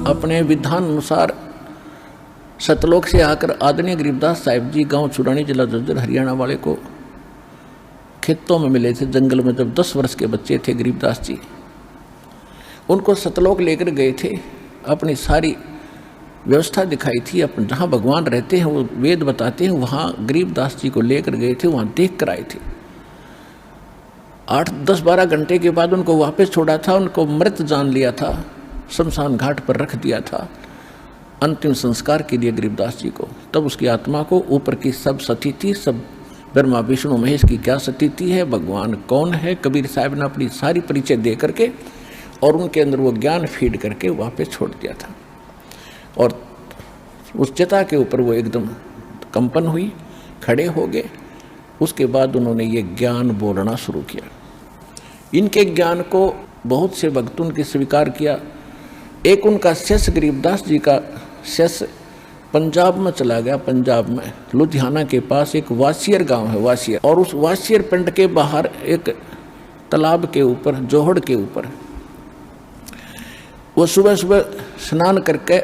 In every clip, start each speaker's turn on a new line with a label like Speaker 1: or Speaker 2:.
Speaker 1: अपने विधान अनुसार सतलोक से आकर आदरणीय गरीबदास साहिब जी गांव छुड़ानी जिला झज्जर हरियाणा वाले को खेतों में मिले थे, जंगल में, जब 10 वर्ष के बच्चे थे गरीबदास जी। उनको सतलोक लेकर गए थे, अपनी सारी व्यवस्था दिखाई थी, अपन जहाँ भगवान रहते हैं वो वेद बताते हैं, वहाँ गरीबदास जी को लेकर गए थे, वहाँ देख कर आए थे। 8, 10, 12 घंटे के बाद उनको वापस छोड़ा था, उनको मृत जान लिया था, शमशान घाट पर रख दिया था अंतिम संस्कार के लिए गरीबदास जी को। तब उसकी आत्मा को ऊपर की सब स्थिति, सब ब्रह्मा विष्णु महेश की क्या स्थिति है, भगवान कौन है, कबीर साहब ने अपनी सारी परिचय दे करके और उनके अंदर वो ज्ञान फीड करके वापस छोड़ दिया था। और उस चिता के ऊपर वो एकदम कंपन हुई, खड़े हो गए। उसके बाद उन्होंने ये ज्ञान बोलना शुरू किया। इनके ज्ञान को बहुत से भक्तों ने स्वीकार किया। एक उनका शिष्य गरीबदास जी का शिष्य पंजाब में चला गया। पंजाब में लुधियाना के पास एक वासियर गांव है, वासियर, और उस वासियर पिंड के बाहर एक तालाब के ऊपर, जोहड़ के ऊपर, वो सुबह सुबह स्नान करके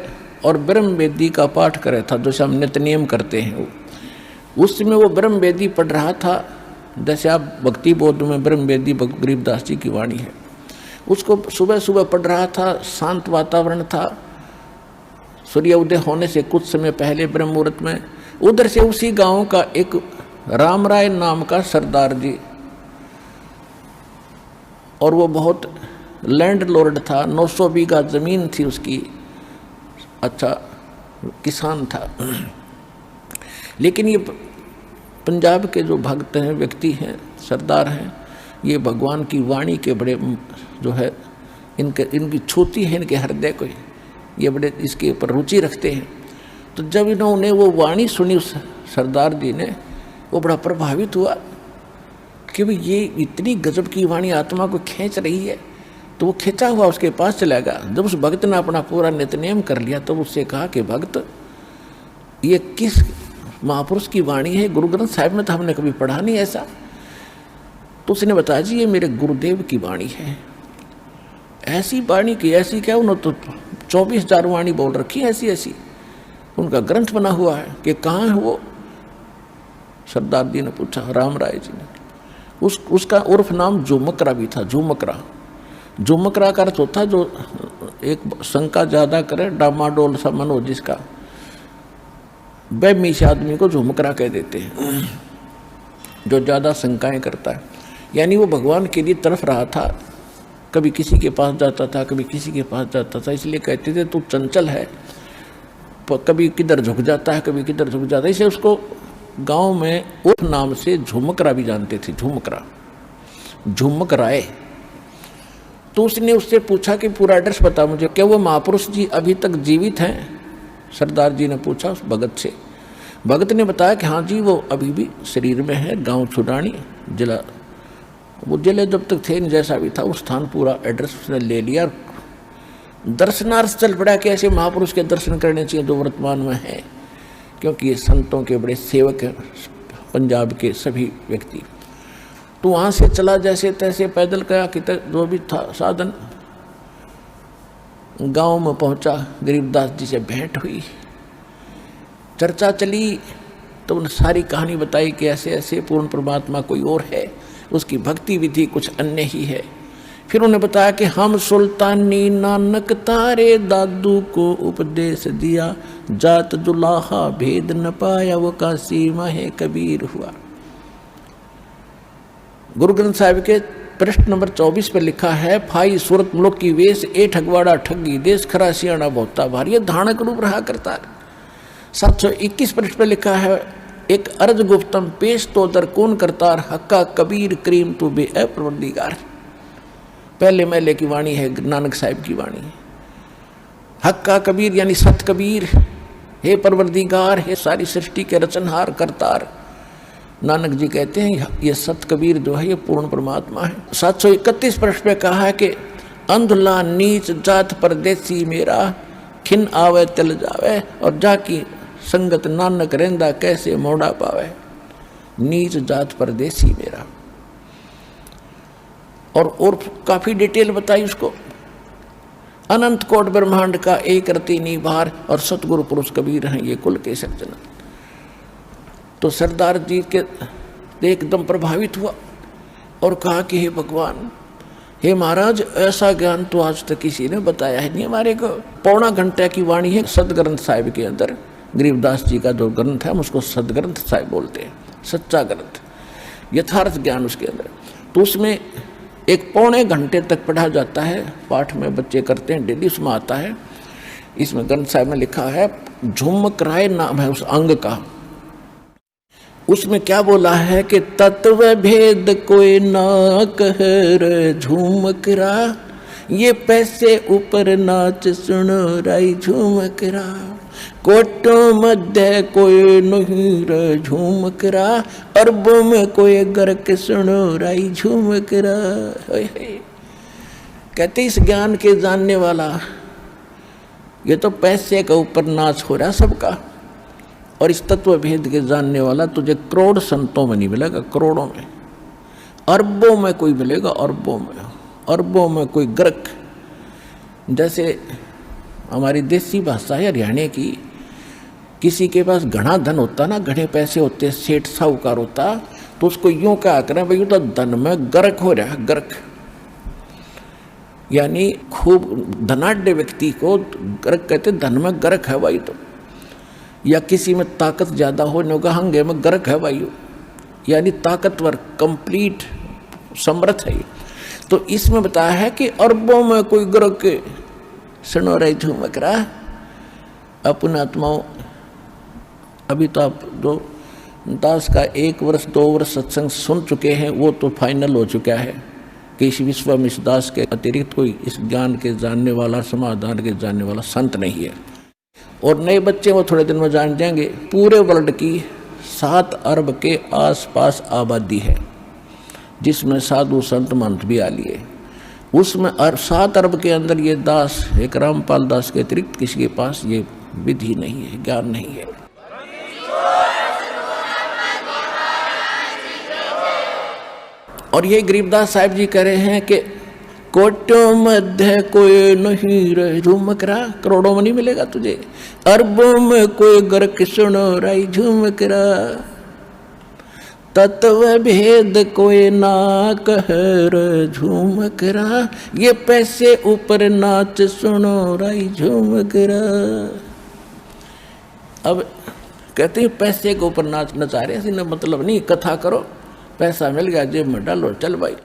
Speaker 1: और ब्रह्म वेदी का पाठ करे था, जैसे हम नित्य नियम करते हैं। उस समय वो ब्रह्म वेदी पढ़ रहा था, जैसे आप भक्ति बोध में ब्रह्म वेदी गरीबदास जी की वाणी है, उसको सुबह सुबह पढ़ रहा था। शांत वातावरण था, सूर्य उदय होने से कुछ समय पहले ब्रह्म मुहूर्त में उधर से उसी गांव का एक राम राय नाम का सरदार जी, और वो बहुत लैंड लॉर्ड था, 900 बीघा जमीन थी उसकी, अच्छा किसान था। लेकिन ये पंजाब के जो भक्त हैं, व्यक्ति हैं, सरदार हैं, ये भगवान की वाणी के बड़े जो है इनकी छूती है इनके हृदय को, ये बड़े इसके ऊपर रुचि रखते हैं। तो जब इन्होंने वो वाणी सुनी उस सरदार जी ने, वो बड़ा प्रभावित हुआ कि भाई ये इतनी गजब की वाणी आत्मा को खींच रही है। तो वो खिंचा हुआ उसके पास चला गया। जब उस भक्त ने अपना पूरा नित्यनेम कर लिया तो उससे कहा कि भक्त, ये किस महापुरुष की वाणी है? गुरु ग्रंथ साहिब में तो हमने कभी पढ़ा नहीं ऐसा। तो उसने बताया जी ये मेरे गुरुदेव की वाणी है। ऐसी वाणी की ऐसी क्या, उन्होंने तो 24,000 वाणी बोल रखी है ऐसी ऐसी, उनका ग्रंथ बना हुआ है कि कहाँ है वो? सरदार जी ने पूछा, राम राय जी ने। उसका उर्फ नाम झुमकरा भी था, झुमकरा। झुमकरा का अर्थ होता जो एक शंका ज्यादा करे, डामाडोल सा मन हो जिसका, बेमीश आदमी को झुमकरा कह देते हैं, जो ज्यादा शंकाएं करता है। यानी वो भगवान के लिए तरफ रहा था, कभी किसी के पास जाता था, कभी किसी के पास जाता था, इसलिए कहते थे तू चंचल है, कभी किधर झुक जाता है, कभी किधर झुक जाता है। इसे उसको गांव में उर्फ नाम से झुमकरा भी जानते थे, झुमकरा, झुमकराय। तो उसने उससे पूछा कि पूरा एड्रेस बता मुझे, क्या वो महापुरुष जी अभी तक जीवित हैं? सरदार जी ने पूछा उस भगत से। भगत ने बताया कि हाँ जी वो अभी भी शरीर में है, गांव छुड़ानी जिला। वो जिले जब तक थे जैसा भी था, उस स्थान पूरा एड्रेस उसने ले लिया। दर्शनार्थ चल पड़ा कि ऐसे महापुरुष के दर्शन करने चाहिए जो वर्तमान में है, क्योंकि ये संतों के बड़े सेवक हैं पंजाब के सभी व्यक्ति। तो वहाँ से चला जैसे तैसे पैदल गया कि जो भी था साधन, गांव में पहुंचा, गरीबदास जी से भेंट हुई, चर्चा चली। तो उन्हें सारी कहानी बताई कि ऐसे ऐसे पूर्ण परमात्मा कोई और है, उसकी भक्ति विधि कुछ अन्य ही है। फिर उन्हें बताया कि हम सुल्तानी नानक तारे दादू को उपदेश दिया, जात दुलाहा भेद न पाया, वो काशी माहे कबीर हुआ। गुरु ग्रंथ साहिब के पृष्ठ नंबर 24 पर लिखा है, फाई सूरत मुल्क की वेश ए ठगवाड़ा ठगी, देश खरा सियाणा बहुता भारी, धानक रूप रहा करता। 721 पृष्ठ पर लिखा है, एक अर्ज गुप्तम पेश तो दर कौन करतार, हक्का कबीर करीम तू बे परवरदिगार। पहले महले की वाणी है, नानक साहिब की वाणी। हक्का कबीर यानी सत कबीर, हे परवरदिगार, हे सारी सृष्टि के रचनहार करतार। नानक जी कहते हैं ये सत कबीर जो है ये पूर्ण परमात्मा है। 731 पृष्ठ पे कहा है कि अंधला नीच जात परदेसी मेरा, खिन आवे चल जावे, और जाकी संगत नानक रेंदा कैसे मोड़ा पावे। नीच जात परदेसी मेरा, और काफी डिटेल बताई उसको। अनंत कोट ब्रह्मांड का एक रति निभार और सतगुरु पुरुष कबीर हैं ये कुल के सज्जन। तो सरदार जी के एकदम प्रभावित हुआ और कहा कि हे भगवान, हे महाराज, ऐसा ज्ञान तो आज तक किसी ने बताया है नहीं हमारे को। पौना घंटे की वाणी है सदग्रंथ साहिब के अंदर। गरीबदास जी का जो ग्रंथ है हम उसको सदग्रंथ साहिब बोलते हैं, सच्चा ग्रंथ, यथार्थ ज्ञान उसके अंदर। तो उसमें एक पौने घंटे तक पढ़ा जाता है, पाठ में बच्चे करते हैं डेली, उसमें आता है, इसमें ग्रंथ साहिब में लिखा है, झुमक राय नाम है उस अंग का। उसमें क्या बोला है कि तत्व भेद कोई ना कह रे झुमकरा, ये पैसे ऊपर नाच सुनो राई झुमकरा, कोटों मध्य कोई नहीं रे झुमकरा, अरबों में कोई गर्क सुनो राई झुमकरा। कहते इस ज्ञान के जानने वाला, ये तो पैसे का ऊपर नाच हो रहा सबका, और इस तत्व भेद के जानने वाला तुझे करोड़ संतों में नहीं मिलेगा, करोड़ों में, अरबों में कोई मिलेगा, अरबों में, अरबों में कोई गर्क। जैसे हमारी देसी भाषा है हरियाणा की, किसी के पास घना धन होता ना, घने पैसे होते, सेठ साहूकार होता, तो उसको यूं क्या करें भाई, तो धन में गर्क हो रहा है, गर्क, यानी खूब धनाढ़ व्यक्ति को गर्क कहते, धन में गर्क है भाई। तो या किसी में ताकत ज़्यादा हो, होगा हंगे में गर्क है भाई, यानी ताकतवर, कंप्लीट समर्थ है। तो इसमें बताया है कि अरबों में कोई गर्क सुनो रही झुमक रहा। अपने आत्माओं, अभी तो आप जो दास का 1 वर्ष 2 वर्ष सत्संग सुन चुके हैं, वो तो फाइनल हो चुका है कि इस विश्व में इस दास के अतिरिक्त कोई इस ज्ञान के जानने वाला, समाधान के जानने वाला संत नहीं है। और नए बच्चे वो थोड़े दिन में जान जाएंगे। पूरे वर्ल्ड की 7 अरब के आसपास आबादी है, जिसमें साधु संत महंत भी आ लिए। उसमें 7 अरब के अंदर ये दास, एक रामपाल दास के अतिरिक्त किसी के पास ये विधि नहीं है, ज्ञान नहीं है। और ये गरीबदास साहिब जी कह रहे हैं कि कोटों मध्य कोई नहीं रे झुमकरा, करोड़ों में नहीं मिलेगा तुझे, अरबों में कोई गर्क सुनो राई झुमकरा, तत्व भेद कोई ना कह रे झुमकरा, ये पैसे ऊपर नाच सुनो राई झुमकरा। अब कहते हैं पैसे के ऊपर नाच नचा रहे, मतलब नहीं, कथा करो, पैसा मिल गया जेब में डालो, चल भाई।